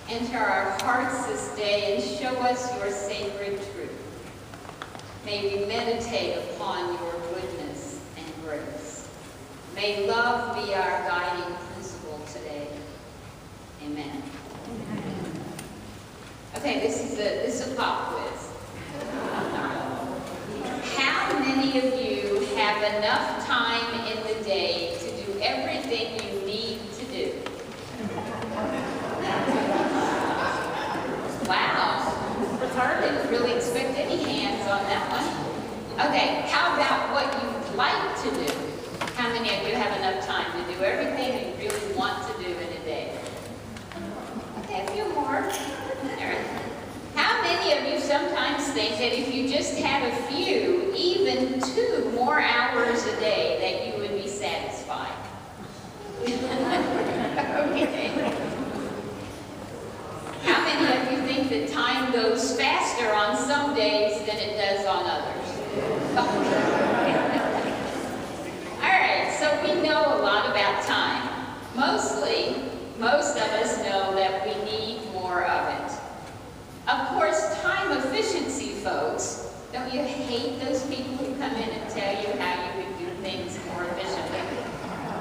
Enter our hearts this day and show us your sacred truth. May we meditate upon your goodness and grace. May love be our guiding principle today. Amen. Okay, this is a pop quiz. How many of you have enough time in the day to do everything you need to do? Wow, I didn't really expect any hands on that one. Okay, how about what you'd like to do? How many of you have enough time to do everything you really want to do in a day? Okay, a few more. All right. How many of you sometimes think that if you just had a few, even 2 more hours a day, that you would be satisfied? Okay. How many of you think that time goes faster on some days than it does on others? All right, so we know a lot about time. Most of us know that we need more of it. Of course, time efficiency folks, don't you hate those people who come in and tell you how you would do things more efficiently?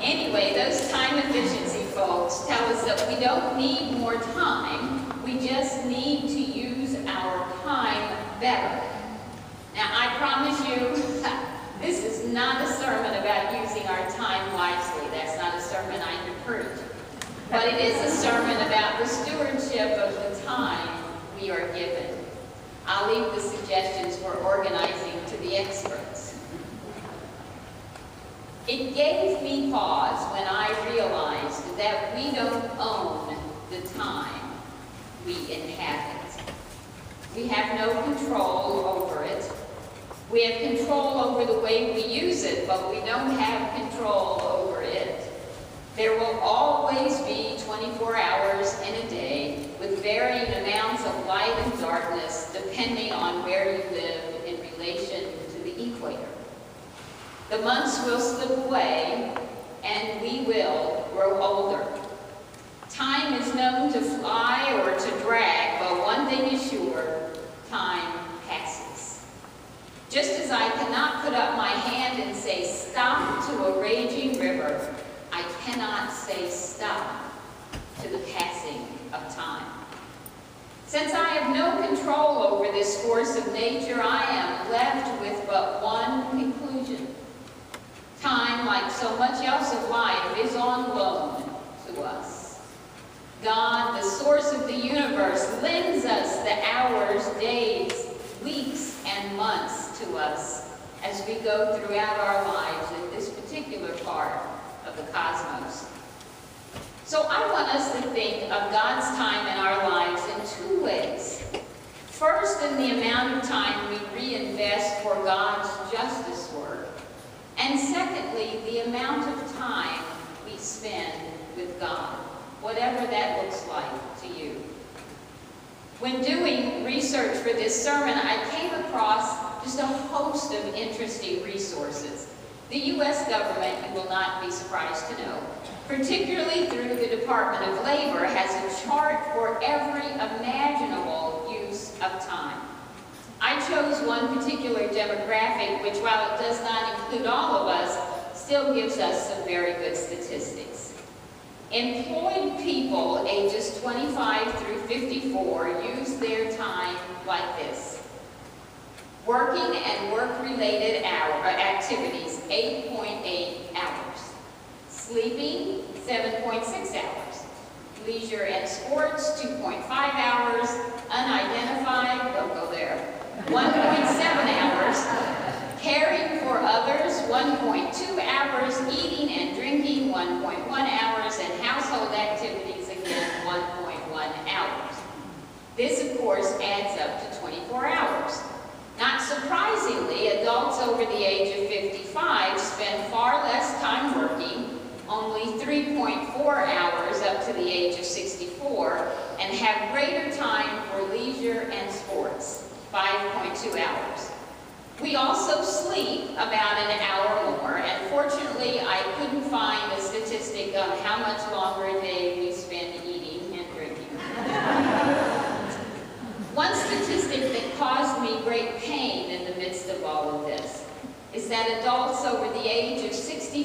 Anyway, those time efficiency folks tell us that we don't need more time, we just need to use our time better. Now, I promise you, this is not a sermon about using our time wisely. That's not a sermon I can preach. But it is a sermon about the stewardship of the time we are given. I'll leave the suggestions for organizing to the experts. It gave me pause when I realized that we don't own the time we inhabit. We have no control over it. We have control over the way we use it, but we don't have control over it. There will always be 24 hours in a day with varying amounts of light and darkness depending on where you live in relation to the equator. The months will slip away and we will grow older. Time is known to fly or to drag, but one thing is sure, time passes. Just as I cannot put up my hand and say stop to a raging river, I cannot say stop to the passing of time. Since I have no control over this force of nature, I am left with but one conclusion. Time, like so much else of life, is on loan to us. God, the source of the universe, lends us the hours, days, weeks, and months to us as we go throughout our lives in this particular part of the cosmos. So I want us to think of God's time in our lives in 2 ways. First, in the amount of time we reinvest for God's justice work. And secondly, the amount of time we spend with God, whatever that looks like to you. When doing research for this sermon, I came across just a host of interesting resources. The U.S. government, you will not be surprised to know, particularly through the Department of Labor, has a chart for every imaginable use of time. I chose one particular demographic, which, while it does not include all of us, still gives us some very good statistics. Employed people ages 25 through 54 use their time like this. Working and work-related activities, 8.8 hours. Sleeping, 7.6 hours. Leisure and sports, 2.5 hours. Unidentified, don't go there, 1.7 hours. Caring for others, 1.2 hours. Eating and drinking, 1.1 hours. And household activities, again, 1.1 hours. This, of course, adds up to 24 hours. Not surprisingly, adults over the age of 55 spend far less time working, only 3.4 hours up to the age of 64, and have greater time for leisure and sports, 5.2 hours. We also sleep about an hour more, and fortunately I couldn't find a statistic on how much longer a day we spend eating and drinking.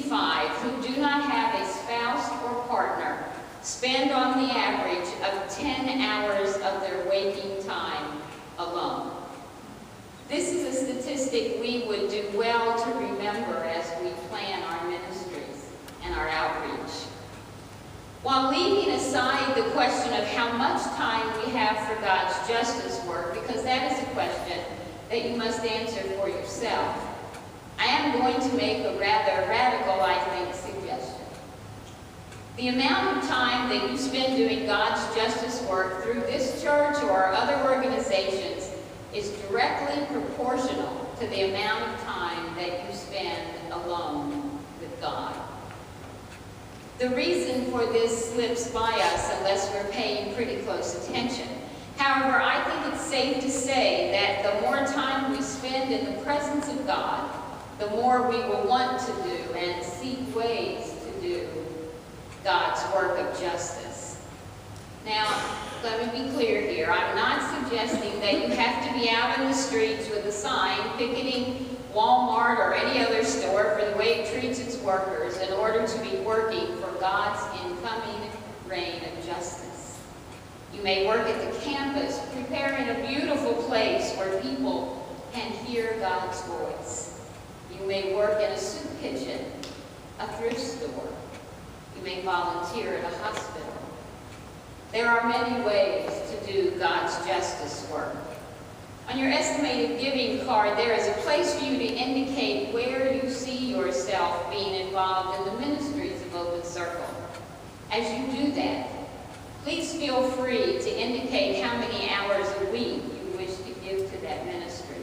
65 who do not have a spouse or partner spend on the average of 10 hours of their waking time alone. This is a statistic we would do well to remember as we plan our ministries and our outreach. While leaving aside the question of how much time we have for God's justice work, because that is a question that you must answer for yourself, I am going to make a rather radical, I think, suggestion. The amount of time that you spend doing God's justice work through this church or other organizations is directly proportional to the amount of time that you spend alone with God. The reason for this slips by us unless we're paying pretty close attention. However, I think it's safe to say that the more time we spend in the presence of God, the more we will want to do and seek ways to do God's work of justice. Now, let me be clear here. I'm not suggesting that you have to be out in the streets with a sign picketing Walmart or any other store for the way it treats its workers in order to be working for God's incoming reign of justice. You may work at the campus, preparing a beautiful place where people can hear God's voice. You may work in a soup kitchen, a thrift store. You may volunteer at a hospital. There are many ways to do God's justice work. On your estimated giving card, there is a place for you to indicate where you see yourself being involved in the ministries of Open Circle. As you do that, please feel free to indicate how many hours a week you wish to give to that ministry.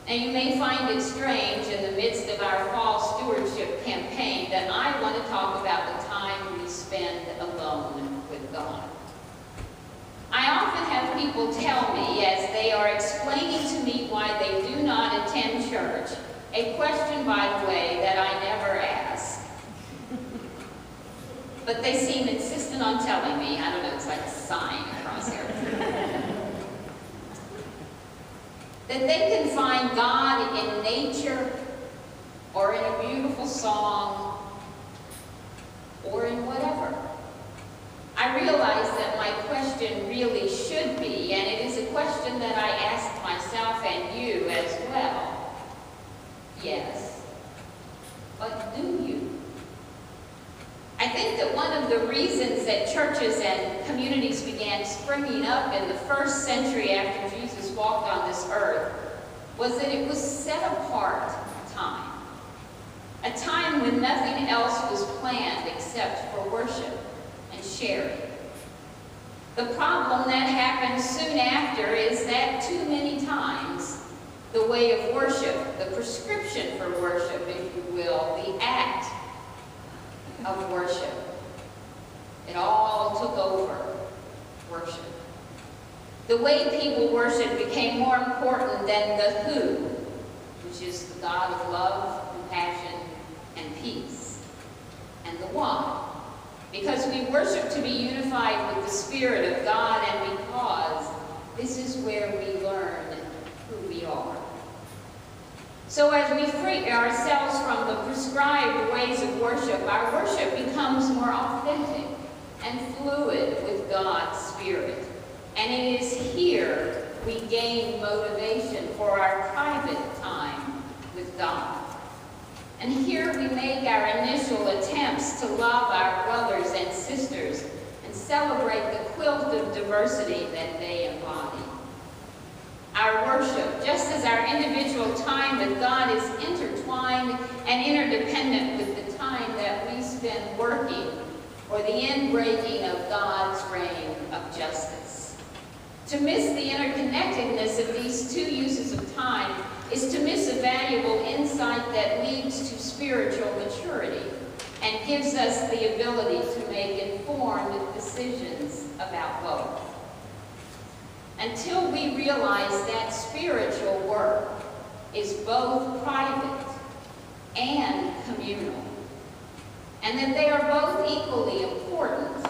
Now, you may find it strange in the midst of our fall stewardship campaign that I want to talk about the time we spend alone with God. I often have people tell me, as they are explaining to me why they do not attend church, a question, by the way, that I never ask. But they seem insistent on telling me. I don't know, it's like a sign across here. That they can find God in nature, or in a beautiful song, or in whatever. I realize that my question really should be, and it is a question that I ask myself and you as well. Yes, but do you? I think that one of the reasons that churches and communities began springing up in the first century after Jesus walked on this earth was that it was set apart time. A time when nothing else was planned except for worship and sharing. The problem that happens soon after is that too many times the way of worship, the prescription for worship, if you will, the act of worship, it all took over worship. The way people worship became more important than the who, which is the God of love, compassion, and peace, and the why. Because we worship to be unified with the Spirit of God, and because this is where we learn who we are. So as we free ourselves from the prescribed ways of worship, our worship becomes more authentic and fluid with God's Spirit. And it is here we gain motivation for our private time with God. And here we make our initial attempts to love our brothers and sisters and celebrate the quilt of diversity that they embody. Our worship, just as our individual time with God, is intertwined and interdependent with the time that we spend working for the inbreaking of God's reign of justice. To miss the interconnectedness of these two uses of time is to miss a valuable insight that leads to spiritual maturity and gives us the ability to make informed decisions about both. Until we realize that spiritual work is both private and communal, and that they are both equally important,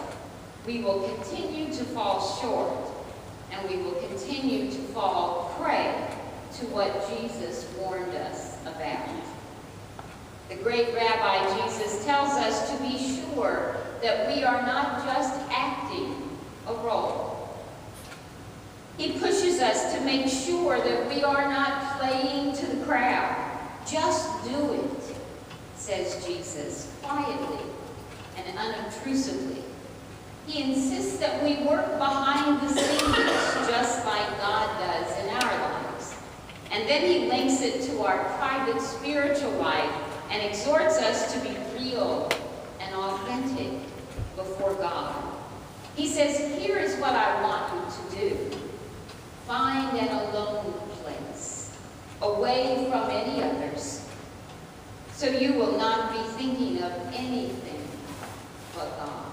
we will continue to fall short, and we will continue to fall prey to what Jesus warned us about. The great Rabbi Jesus tells us to be sure that we are not just acting a role. He pushes us to make sure that we are not playing to the crowd. Just do it, says Jesus, quietly and unobtrusively. He insists that we work behind the scenes just like God does in our lives. And then he links it to our private spiritual life and exhorts us to be real and authentic before God. He says, here is what I want you to do. Find an alone place, away from any others, so you will not be thinking of anything but God.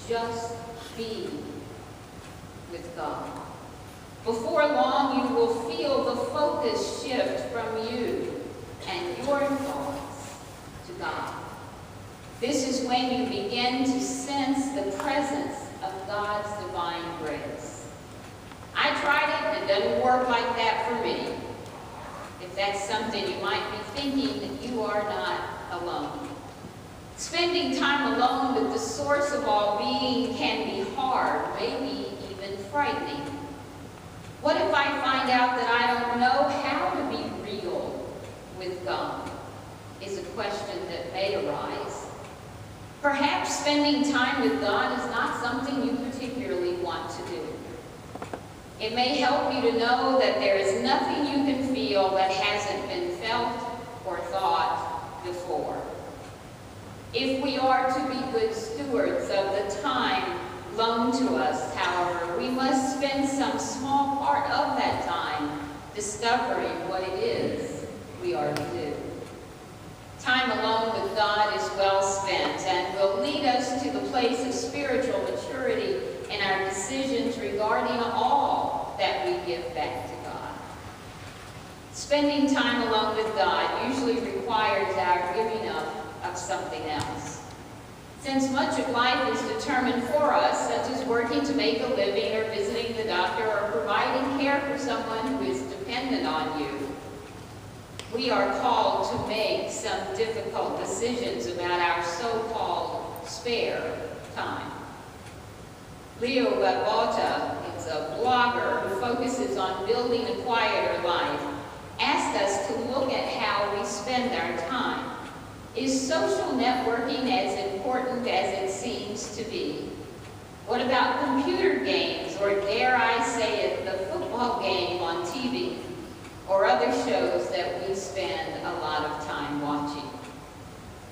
Just be with God. Before long, you will feel the focus shift from you and your thoughts to God. This is when you begin to sense the presence of God's divine grace. I tried it, and it doesn't work like that for me. If that's something you might be thinking, that you are not alone. Spending time alone with the source of all being can be hard, maybe even frightening. What if I find out that I don't know how to be real with God? Is a question that may arise. Perhaps spending time with God is not something you particularly want to do. It may help you to know that there is nothing you can feel that hasn't been felt or thought before. If we are to be good stewards of the time loaned to us, however, we must spend some small part of that time discovering what it is we are to do. Time alone with God is well spent and will lead us to the place of spiritual maturity in our decisions regarding all that we give back to God. Spending time alone with God usually requires our giving up of something else. Since much of life is determined for us, such as working to make a living or visiting the doctor or providing care for someone who is dependent on you, we are called to make some difficult decisions about our so-called spare time. Leo Babauta is a blogger who focuses on building a quieter life, asked us to look at how we spend our time. Is social networking as important as it seems to be? What about computer games, or dare I say it, the football game on TV, or other shows that we spend a lot of time watching?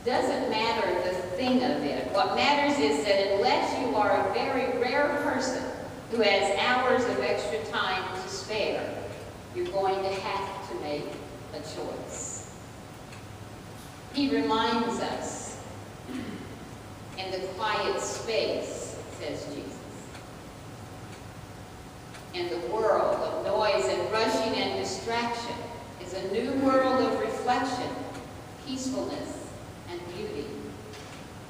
Doesn't matter the thing of it. What matters is that unless you are a very rare person who has hours of extra time to spare, you're going to have to make a choice. He reminds us, in the quiet space, says Jesus, in the world of noise and rushing and distraction is a new world of reflection, peacefulness, and beauty.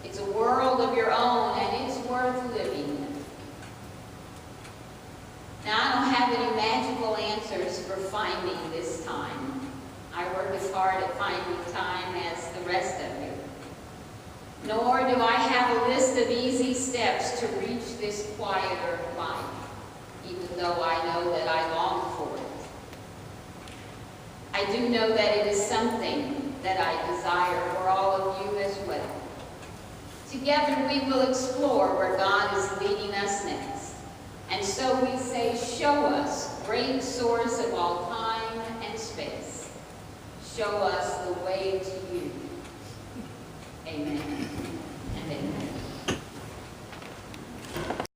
It's a world of your own, and it's worth living in. Now, I don't have any magical answers for finding this time. I work as hard at finding time as the rest of you. Nor do I have a list of easy steps to reach this quieter life, even though I know that I long for it. I do know that it is something that I desire for all of you as well. Together we will explore where God is leading us next. And so we say, show us, great source of all time and space. Show us the way to you. Amen and amen.